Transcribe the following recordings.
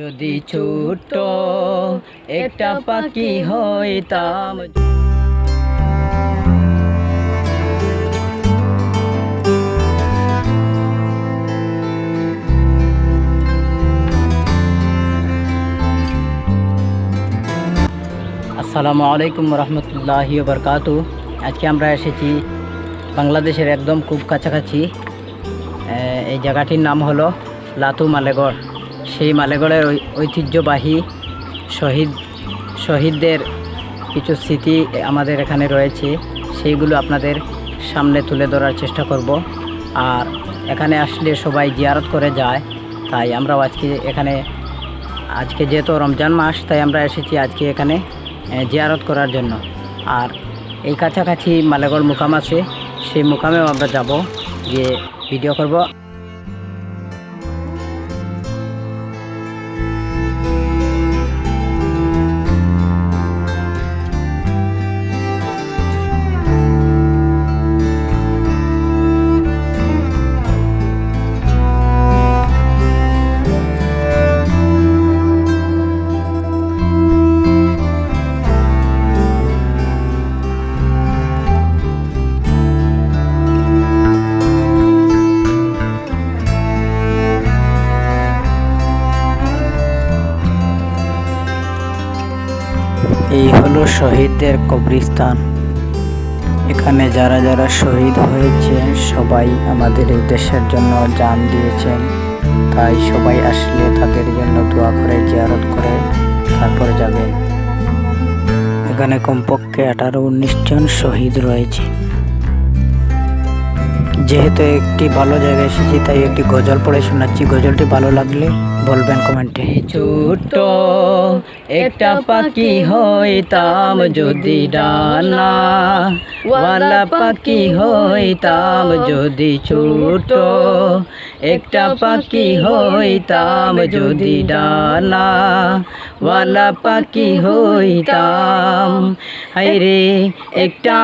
যদি ছোট্ট একটা পাখি হইতাম। আসসালামু আলাইকুম রহমতুল্লাহি ওয়া বারাকাতুহু। আজকে আমরা এসেছি বাংলাদেশের একদম খুব কাছাকাছি। এই জায়গাটির নাম হলো লাতু মালেগড়। সেই মালেগড়ের ঐতিহ্যবাহী শহীদদের কিছু স্মৃতি আমাদের এখানে রয়েছে, সেইগুলো আপনাদের সামনে তুলে ধরার চেষ্টা করব। আর এখানে আসলে সবাই জিয়ারত করে যায়, তাই আমরাও আজকে যেহেতু রমজান মাস, তাই আমরা এসেছি আজকে এখানে জিয়ারত করার জন্য। আর এই কাছাকাছি মালেগড় মুকাম আছে, সেই মুকামেও আমরা যাব, গিয়ে ভিডিও করব। এই হলো শহীদদের কবরস্থান। এখানে যারা যারা শহীদ হয়েছেন সবাই আমাদের এই দেশের জন্য জান দিয়েছেন, তাই সবাই আসলে তাদের জন্য দোয়া করে জিয়ারত করে তারপরে যাবেন। এখানে কমপক্ষে 18-19 জন শহীদ রয়েছে। যেহেতু একটি ভালো জায়গায় এসেছি, তাই একটি গজল পড়ে শোনাচ্ছি। গজলটি ভালো লাগলে বলবেন কমেন্টে। ছোট্ট একটা পাখি হইতাম যদি ডানা ওয়ালা পাখি হইতাম, যদি ছোট্ট একটা পাখি হইতাম, যদি ডানা ওয়ালা পাখি হইতাম। হায়রে একটা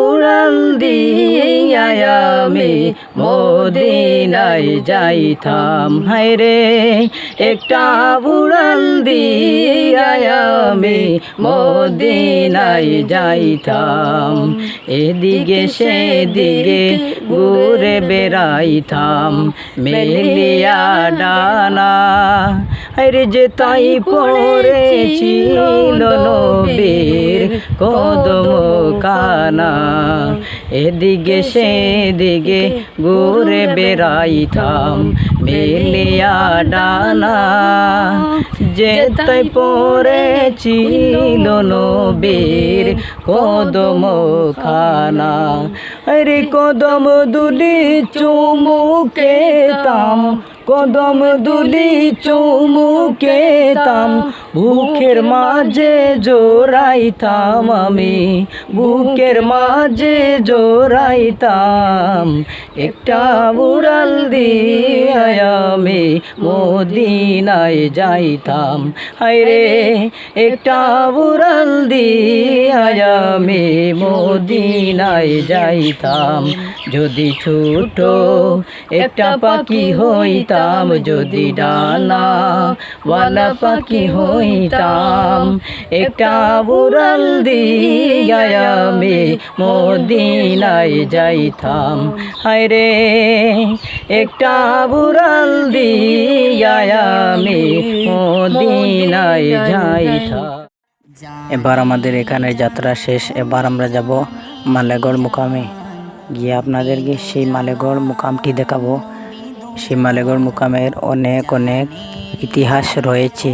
উড়াল দিয়া আমি মদিনায় যাইতাম। হায়রে একটা উড়াল দিয়া আমি মদিনায় যাইতাম। এদিকে সেদিকে ঘুরে বেড়াইতাম মেলিয়া ডানা। হায়রে যে তাই পড়েছিল নবীর কদম কানা। এদিকে সেদিকে ঘুরে বেড়াইতাম মেলিয়া ডানা। যে তাই পড়েছিল নবীর কদম খানা। আরে কদম দুলি চুমুকেতাম, কদম দুলি চুমুকেতাম, বুকের মাঝে জোড়াইতাম আমি, বুকের মাঝে জোড়াইতাম। একটা উড়াল দিয়া আমি মদিনায় যাইতাম। হায়রে একটা উড়াল দিয়া আমি মদিনায় যাইতাম। যদি ছোট একটা পাখি হইতাম, যদি ডানা ওয়ালা পাখি হইতাম, একটা উড়াল দিয়া আমি মদিনায় যাইতাম। হায়রে একটা উড়াল দিয়া আমি মদিনায় যাইতাম। এবার আমাদের এখানে যাত্রা শেষ। এবার আমরা যাব মালেগড় মুকামে। গিয়ে আপনাদেরকে সেই মালেগড় মুকামটি দেখাবো। সেই মালেগড় মুকামের অনেক অনেক ইতিহাস রয়েছে।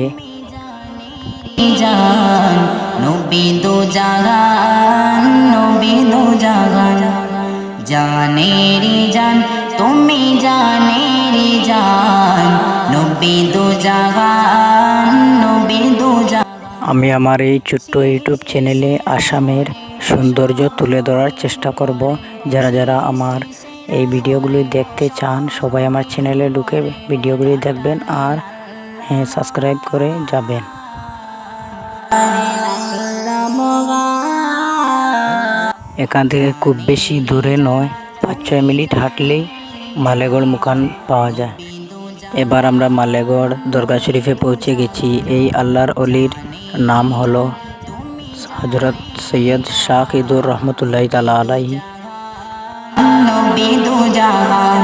জানেরি জান তুমি জানেরি জান, নবী দু জাহান নবী দু জাহান। আমি আমার এই ছোট্ট ইউটিউব চ্যানেলে আসামের সৌন্দর্য তুলে ধরার চেষ্টা করব। যারা যারা আমার এই ভিডিওগুলি দেখতে চান সবাই আমার চ্যানেলে ঢুকে ভিডিওগুলি দেখবেন, আর সাবস্ক্রাইব করে যাবেন। এখান থেকে খুব বেশি দূরে নয়, 5-6 মিনিট হাঁটলেই মালেগড় মুকাম পাওয়া যায়। এবার আমরা মালেগড় দরগা শরীফে পৌঁছে গেছি। এই আল্লাহর অলির নাম হলো হজরত সৈয়দ শাকিদুর রহমতুল্লাহ তাআলা আলাইহি। নবী দু জাহান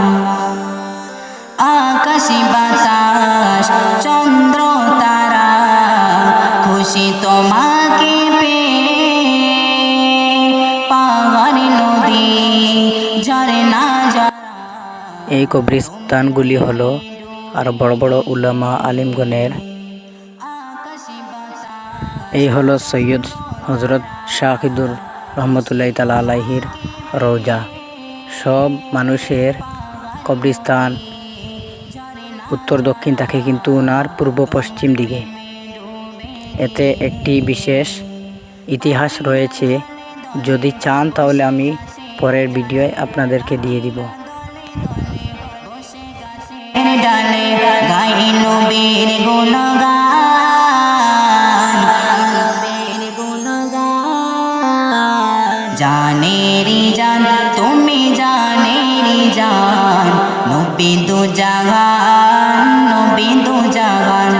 আকাশ বাতাস চন্দ্র তারা খুশি তোমাকে পেয়ে পাহাড় নদী ঝরনা এই কবরস্থানগুলি হলো আর বড় বড় উলামা আলিমগণের। এই হলো সৈয়দ হজরত শাকিদুর রহমতুল্লাহ তাআলা আলাইহির রওজা। সব মানুষের কবরস্থান উত্তর দক্ষিণ থাকে, কিন্তু ওনার পূর্ব পশ্চিম দিকে। এতে একটি বিশেষ ইতিহাস রয়েছে, যদি চান তাহলে আমি পরের ভিডিওয়ে আপনাদেরকে দিয়ে দিব। ডালে গাই নবীর গুণগান জানেরি জান তুমি জানেরি জান নবী দু জাহান নবী দু জাহান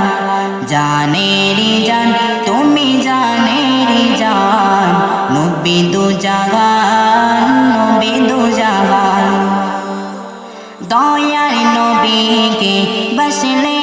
জানেরি জান তুমি জানেরি জান নবী দু জাহান নবী দু জাহান দয়ার নবীকে বসলে